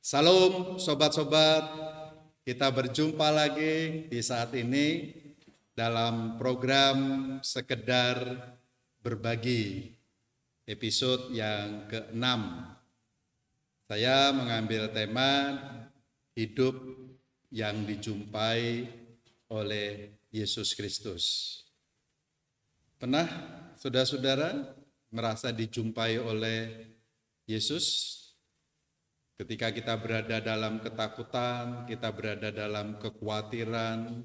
Salam sobat-sobat, kita berjumpa lagi di saat ini dalam program Sekedar Berbagi, episode yang ke-6. Saya mengambil tema hidup yang dijumpai oleh Yesus Kristus. Pernah saudara-saudara merasa dijumpai oleh Yesus? Ketika kita berada dalam ketakutan, kita berada dalam kekhawatiran,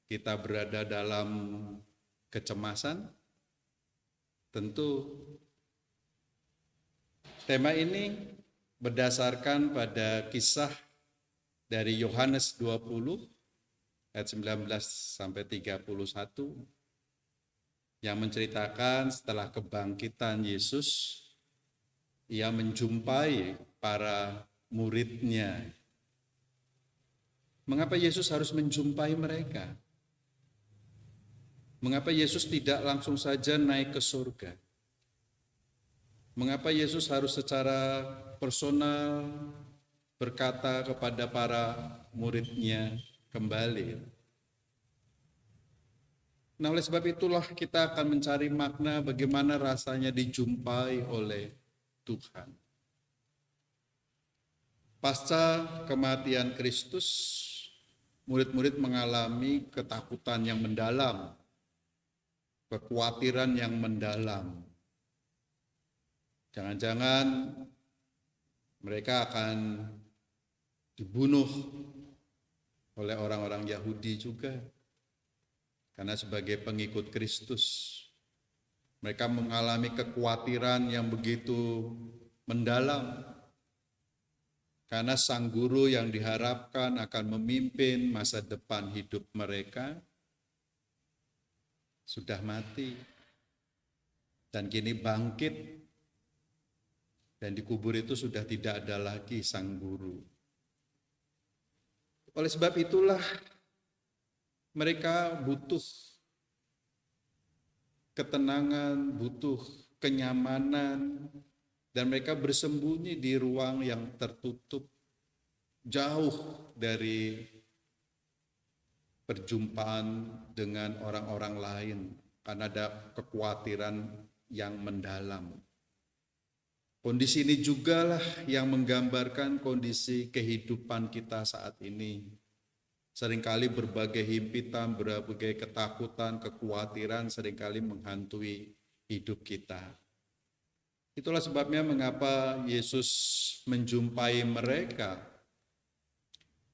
kita berada dalam kecemasan, tentu tema ini berdasarkan pada kisah dari Yohanes 20 ayat 19 sampai 31 yang menceritakan setelah kebangkitan Yesus, ia menjumpai para muridnya. Mengapa Yesus harus menjumpai mereka? Mengapa Yesus tidak langsung saja naik ke surga? Mengapa Yesus harus secara personal berkata kepada para muridnya kembali? Nah, oleh sebab itulah kita akan mencari makna bagaimana rasanya dijumpai oleh Tuhan. Pasca kematian Kristus, murid-murid mengalami ketakutan yang mendalam, kekhawatiran yang mendalam. Jangan-jangan mereka akan dibunuh oleh orang-orang Yahudi juga, karena sebagai pengikut Kristus, mereka mengalami kekhawatiran yang begitu mendalam. Karena sang guru yang diharapkan akan memimpin masa depan hidup mereka sudah mati dan kini bangkit, dan di kubur itu sudah tidak ada lagi sang guru. Oleh sebab itulah mereka butuh ketenangan, butuh kenyamanan, dan mereka bersembunyi di ruang yang tertutup, jauh dari perjumpaan dengan orang-orang lain, karena ada kekhawatiran yang mendalam. Kondisi ini jugalah yang menggambarkan kondisi kehidupan kita saat ini. Seringkali berbagai himpitan, berbagai ketakutan, kekhawatiran seringkali menghantui hidup kita. Itulah sebabnya mengapa Yesus menjumpai mereka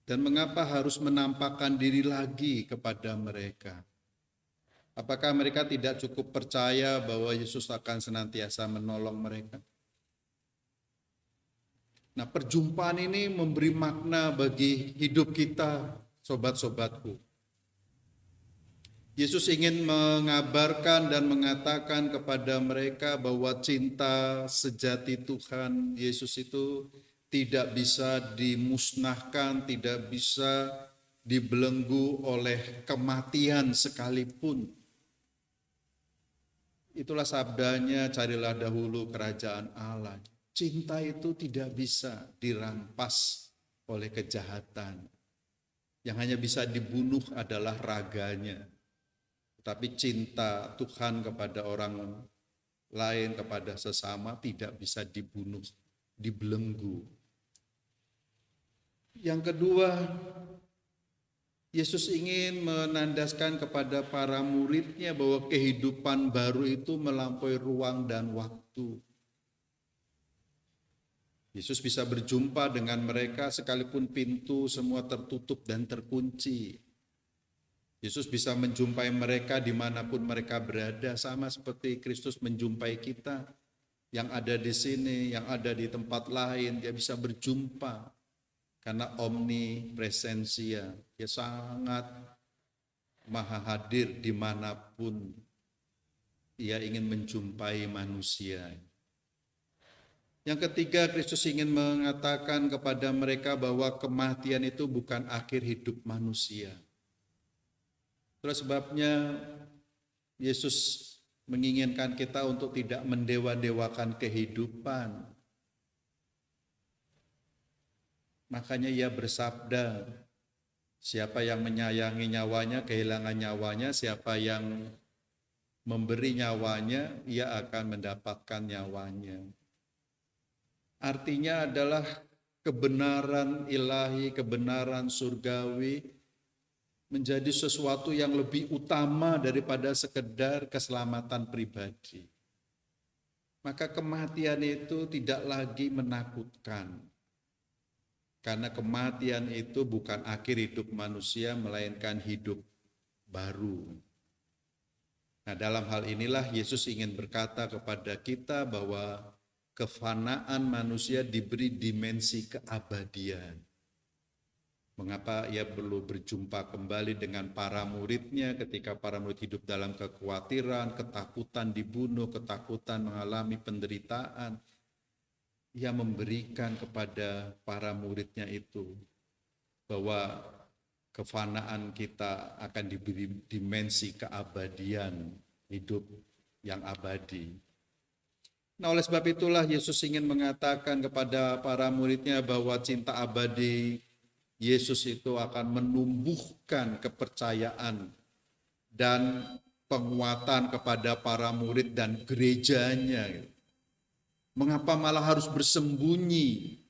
dan mengapa harus menampakkan diri lagi kepada mereka. Apakah mereka tidak cukup percaya bahwa Yesus akan senantiasa menolong mereka? Nah, perjumpaan ini memberi makna bagi hidup kita, sobat-sobatku. Yesus ingin mengabarkan dan mengatakan kepada mereka bahwa cinta sejati Tuhan Yesus itu tidak bisa dimusnahkan, tidak bisa dibelenggu oleh kematian sekalipun. Itulah sabdanya, carilah dahulu kerajaan Allah. Cinta itu tidak bisa dirampas oleh kejahatan. Yang hanya bisa dibunuh adalah raganya. Tapi cinta Tuhan kepada orang lain, kepada sesama tidak bisa dibunuh, dibelenggu. Yang kedua, Yesus ingin menandaskan kepada para muridnya bahwa kehidupan baru itu melampaui ruang dan waktu. Yesus bisa berjumpa dengan mereka sekalipun pintu semua tertutup dan terkunci. Yesus bisa menjumpai mereka dimanapun mereka berada, sama seperti Kristus menjumpai kita yang ada di sini, yang ada di tempat lain. Dia bisa berjumpa karena omnipresensia. Dia sangat maha hadir dimanapun ia ingin menjumpai manusia. Yang ketiga, Kristus ingin mengatakan kepada mereka bahwa kematian itu bukan akhir hidup manusia. Itulah sebabnya Yesus menginginkan kita untuk tidak mendewa-dewakan kehidupan. Makanya ia bersabda, siapa yang menyayangi nyawanya kehilangan nyawanya, siapa yang memberi nyawanya ia akan mendapatkan nyawanya. Artinya adalah kebenaran ilahi, kebenaran surgawi menjadi sesuatu yang lebih utama daripada sekedar keselamatan pribadi. Maka kematian itu tidak lagi menakutkan. Karena kematian itu bukan akhir hidup manusia, melainkan hidup baru. Nah, dalam hal inilah Yesus ingin berkata kepada kita bahwa kefanaan manusia diberi dimensi keabadian. Mengapa ia perlu berjumpa kembali dengan para muridnya ketika para murid hidup dalam kekhawatiran, ketakutan dibunuh, ketakutan mengalami penderitaan. Ia memberikan kepada para muridnya itu bahwa kefanaan kita akan diberi dimensi keabadian, hidup yang abadi. Nah, oleh sebab itulah Yesus ingin mengatakan kepada para muridnya bahwa cinta abadi Yesus itu akan menumbuhkan kepercayaan dan penguatan kepada para murid dan gerejanya. Mengapa malah harus bersembunyi?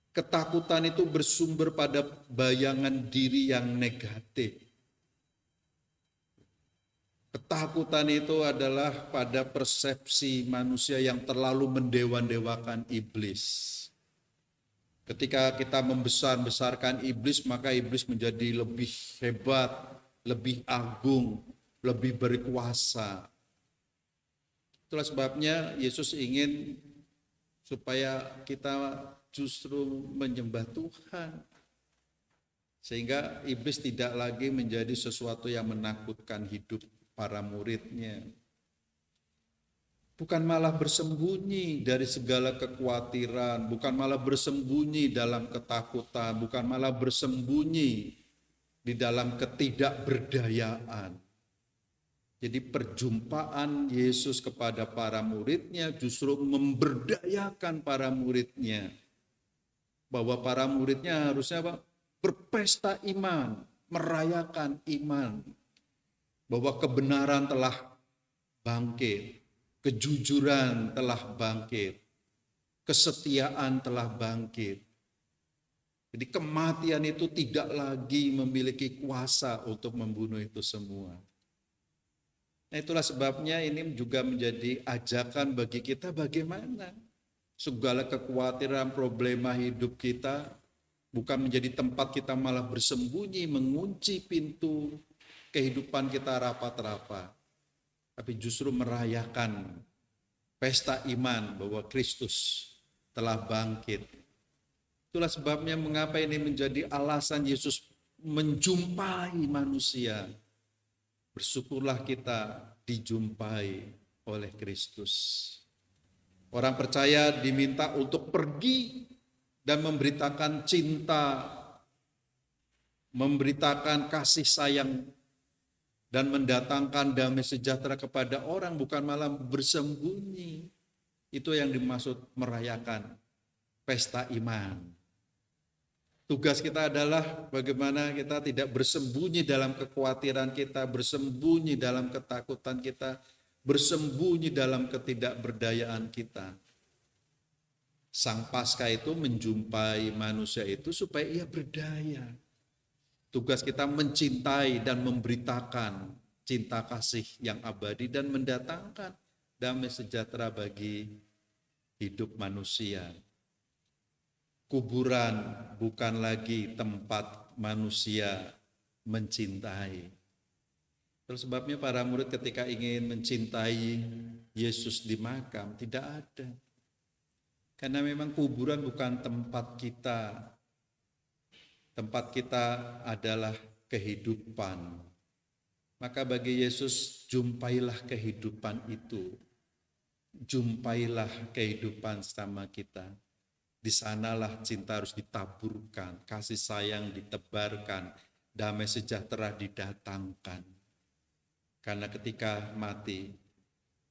Ketakutan itu bersumber pada bayangan diri yang negatif. Ketakutan itu adalah pada persepsi manusia yang terlalu mendewa-dewakan iblis. Ketika kita membesar-besarkan iblis, maka iblis menjadi lebih hebat, lebih agung, lebih berkuasa. Itulah sebabnya Yesus ingin supaya kita justru menyembah Tuhan. Sehingga iblis tidak lagi menjadi sesuatu yang menakutkan hidup para muridnya. Bukan malah bersembunyi dari segala kekhawatiran, bukan malah bersembunyi dalam ketakutan, bukan malah bersembunyi di dalam ketidakberdayaan. Jadi perjumpaan Yesus kepada para muridnya justru memberdayakan para muridnya. Bahwa para muridnya harusnya apa? Berpesta iman, merayakan iman. Bahwa kebenaran telah bangkit, kejujuran telah bangkit, kesetiaan telah bangkit. Jadi kematian itu tidak lagi memiliki kuasa untuk membunuh itu semua. Nah, itulah sebabnya ini juga menjadi ajakan bagi kita bagaimana segala kekhawatiran, problema hidup kita bukan menjadi tempat kita malah bersembunyi, mengunci pintu kehidupan kita rapat-rapat, tapi justru merayakan pesta iman bahwa Kristus telah bangkit. Itulah sebabnya mengapa ini menjadi alasan Yesus menjumpai manusia. Bersyukurlah kita dijumpai oleh Kristus. Orang percaya diminta untuk pergi dan memberitakan cinta, memberitakan kasih sayang, dan mendatangkan damai sejahtera kepada orang, bukan malah bersembunyi. Itu yang dimaksud merayakan pesta iman. Tugas kita adalah bagaimana kita tidak bersembunyi dalam kekhawatiran kita, bersembunyi dalam ketakutan kita, bersembunyi dalam ketidakberdayaan kita. Sang Paskah itu menjumpai manusia itu supaya ia berdaya. Tugas kita mencintai dan memberitakan cinta kasih yang abadi dan mendatangkan damai sejahtera bagi hidup manusia. Kuburan bukan lagi tempat manusia mencintai. Terus sebabnya para murid ketika ingin mencintai Yesus di makam tidak ada. Karena memang kuburan bukan tempat kita. Tempat kita adalah kehidupan. Maka bagi Yesus, jumpailah kehidupan itu. Jumpailah kehidupan sama kita. Di sanalah cinta harus ditaburkan, kasih sayang ditebarkan, damai sejahtera didatangkan. Karena ketika mati,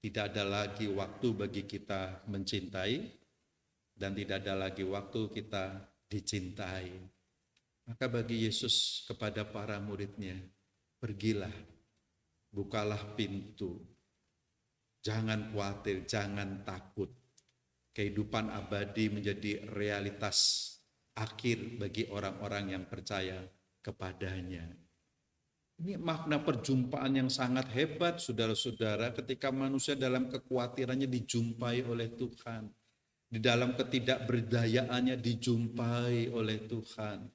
tidak ada lagi waktu bagi kita mencintai, dan tidak ada lagi waktu kita dicintai. Maka bagi Yesus kepada para muridnya, pergilah, bukalah pintu, jangan khawatir, jangan takut. Kehidupan abadi menjadi realitas akhir bagi orang-orang yang percaya kepadanya. Ini makna perjumpaan yang sangat hebat, saudara-saudara, ketika manusia dalam kekhawatirannya dijumpai oleh Tuhan. Di dalam ketidakberdayaannya dijumpai oleh Tuhan.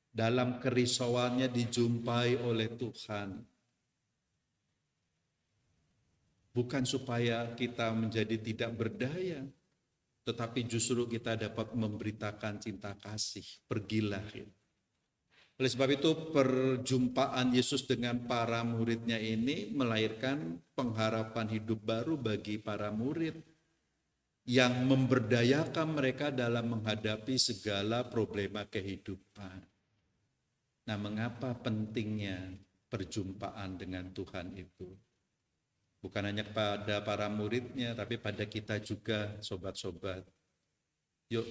Dalam kerisauannya dijumpai oleh Tuhan. Bukan supaya kita menjadi tidak berdaya, tetapi justru kita dapat memberitakan cinta kasih. Pergilah. Oleh sebab itu perjumpaan Yesus dengan para muridnya ini melahirkan pengharapan hidup baru bagi para murid yang memberdayakan mereka dalam menghadapi segala problema kehidupan. Nah, mengapa pentingnya perjumpaan dengan Tuhan itu? Bukan hanya pada para muridnya, tapi pada kita juga, sobat-sobat. Yuk,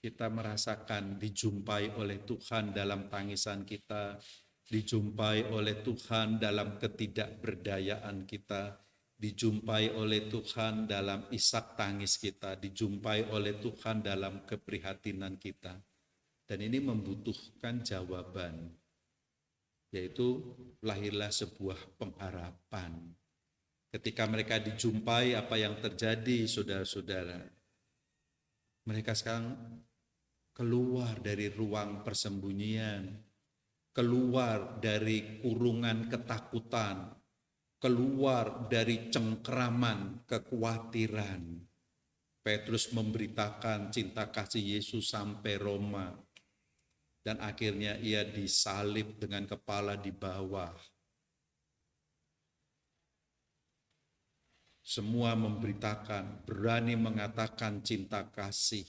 kita merasakan dijumpai oleh Tuhan dalam tangisan kita, dijumpai oleh Tuhan dalam ketidakberdayaan kita, dijumpai oleh Tuhan dalam isak tangis kita, dijumpai oleh Tuhan dalam keprihatinan kita. Dan ini membutuhkan jawaban, yaitu lahirlah sebuah pengharapan. Ketika mereka dijumpai, apa yang terjadi, saudara-saudara? Mereka sekarang keluar dari ruang persembunyian, keluar dari kurungan ketakutan, keluar dari cengkeraman kekhawatiran. Petrus memberitakan cinta kasih Yesus sampai Roma. Dan akhirnya ia disalib dengan kepala di bawah. Semua memberitakan, berani mengatakan cinta kasih.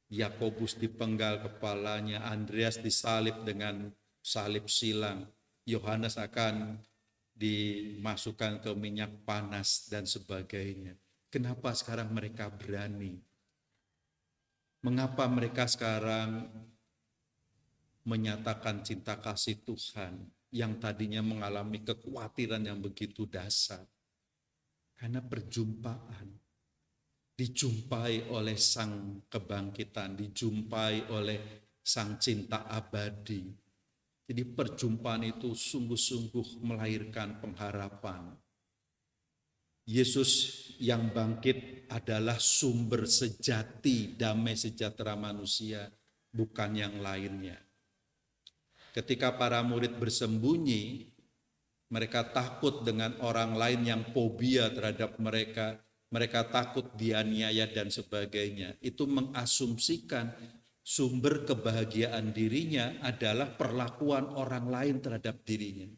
Yakobus dipenggal kepalanya, Andreas disalib dengan salib silang, Yohanes akan dimasukkan ke minyak panas dan sebagainya. Kenapa sekarang mereka berani? Mengapa mereka sekarang menyatakan cinta kasih Tuhan yang tadinya mengalami kekhawatiran yang begitu dasar? Karena perjumpaan, dijumpai oleh sang kebangkitan, dijumpai oleh sang cinta abadi. Jadi perjumpaan itu sungguh-sungguh melahirkan pengharapan. Yesus yang bangkit adalah sumber sejati damai sejahtera manusia, bukan yang lainnya. Ketika para murid bersembunyi, mereka takut dengan orang lain yang fobia terhadap mereka. Mereka takut dianiaya dan sebagainya. Itu mengasumsikan sumber kebahagiaan dirinya adalah perlakuan orang lain terhadap dirinya.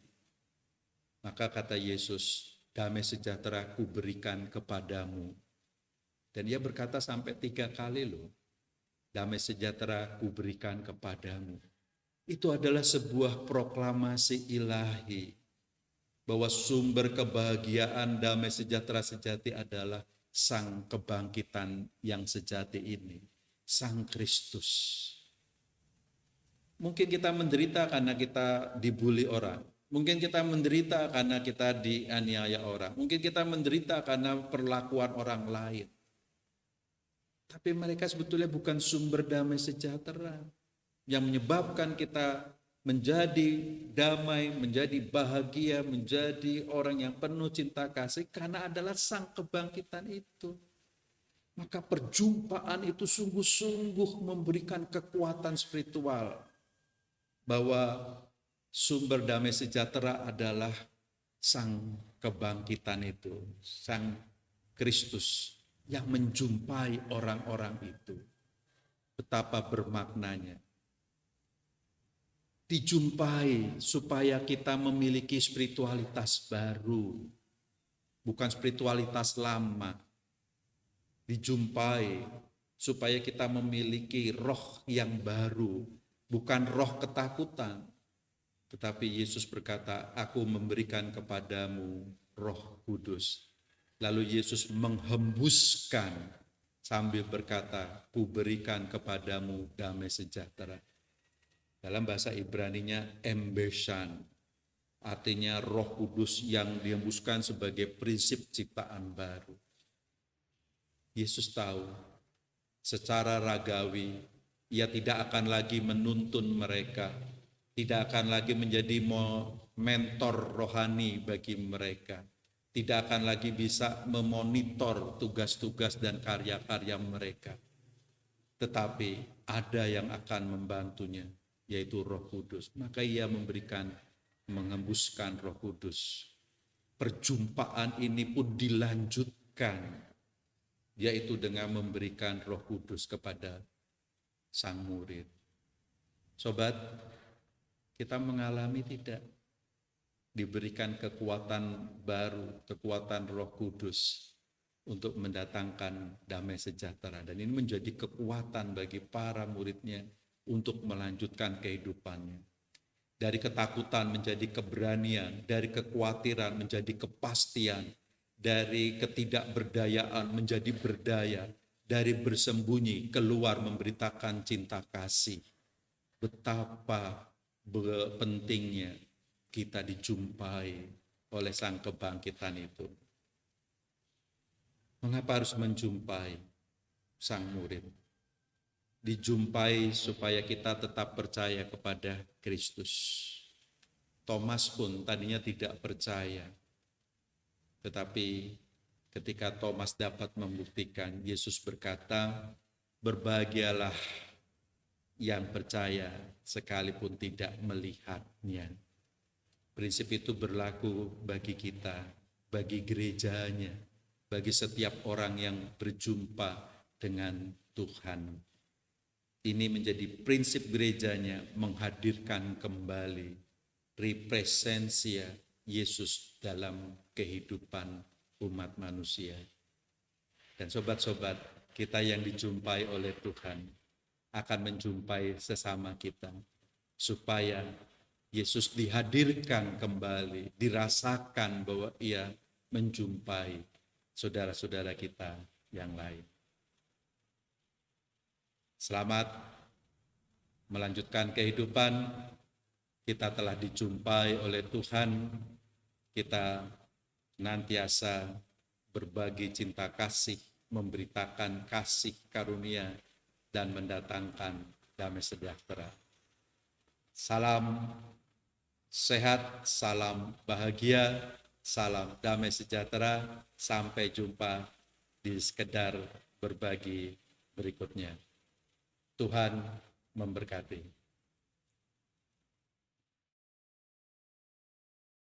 Maka kata Yesus, damai sejahtera ku berikan kepadamu. Dan ia berkata sampai 3 kali loh, damai sejahtera ku berikan kepadamu. Itu adalah sebuah proklamasi ilahi. Bahwa sumber kebahagiaan damai sejahtera sejati adalah sang kebangkitan yang sejati ini, sang Kristus. Mungkin kita menderita karena kita dibully orang, mungkin kita menderita karena kita dianiaya orang, mungkin kita menderita karena perlakuan orang lain. Tapi mereka sebetulnya bukan sumber damai sejahtera yang menyebabkan kita menjadi damai, menjadi bahagia, menjadi orang yang penuh cinta kasih karena adalah sang kebangkitan itu. Maka perjumpaan itu sungguh-sungguh memberikan kekuatan spiritual bahwa sumber damai sejahtera adalah sang kebangkitan itu, sang Kristus yang menjumpai orang-orang itu. Betapa bermaknanya. Dijumpai supaya kita memiliki spiritualitas baru, bukan spiritualitas lama. Dijumpai supaya kita memiliki roh yang baru, bukan roh ketakutan. Tetapi Yesus berkata, aku memberikan kepadamu Roh Kudus. Lalu Yesus menghembuskan sambil berkata, "Ku berikan kepadamu damai sejahtera." Dalam bahasa Ibraninya embeshan, artinya Roh Kudus yang dihembuskan sebagai prinsip ciptaan baru. Yesus tahu secara ragawi ia tidak akan lagi menuntun mereka, tidak akan lagi menjadi mentor rohani bagi mereka, tidak akan lagi bisa memonitor tugas-tugas dan karya-karya mereka. Tetapi ada yang akan membantunya, yaitu Roh Kudus. Maka ia menghembuskan Roh Kudus. Perjumpaan ini pun dilanjutkan, yaitu dengan memberikan Roh Kudus kepada sang murid. Sobat, kita mengalami tidak diberikan kekuatan baru, kekuatan Roh Kudus untuk mendatangkan damai sejahtera. Dan ini menjadi kekuatan bagi para muridnya untuk melanjutkan kehidupannya. Dari ketakutan menjadi keberanian, dari kekhawatiran menjadi kepastian, dari ketidakberdayaan menjadi berdaya, dari bersembunyi keluar memberitakan cinta kasih. Betapa pentingnya kita dijumpai oleh sang kebangkitan itu. Mengapa harus menjumpai sang murid? Dijumpai supaya kita tetap percaya kepada Kristus. Thomas pun tadinya tidak percaya. Tetapi ketika Thomas dapat membuktikan, Yesus berkata, "Berbahagialah yang percaya sekalipun tidak melihatnya." Prinsip itu berlaku bagi kita, bagi gerejanya, bagi setiap orang yang berjumpa dengan Tuhan. Ini menjadi prinsip gerejanya, menghadirkan kembali represensia Yesus dalam kehidupan umat manusia. Dan sobat-sobat, kita yang dijumpai oleh Tuhan akan menjumpai sesama kita, supaya Yesus dihadirkan kembali, dirasakan bahwa ia menjumpai saudara-saudara kita yang lain. Selamat melanjutkan kehidupan. Kita telah dijumpai oleh Tuhan. Kita nantiasa berbagi cinta kasih, memberitakan kasih karunia, dan mendatangkan damai sejahtera. Salam sehat, salam bahagia, salam damai sejahtera. Sampai jumpa di sekedar berbagi berikutnya. Tuhan memberkati.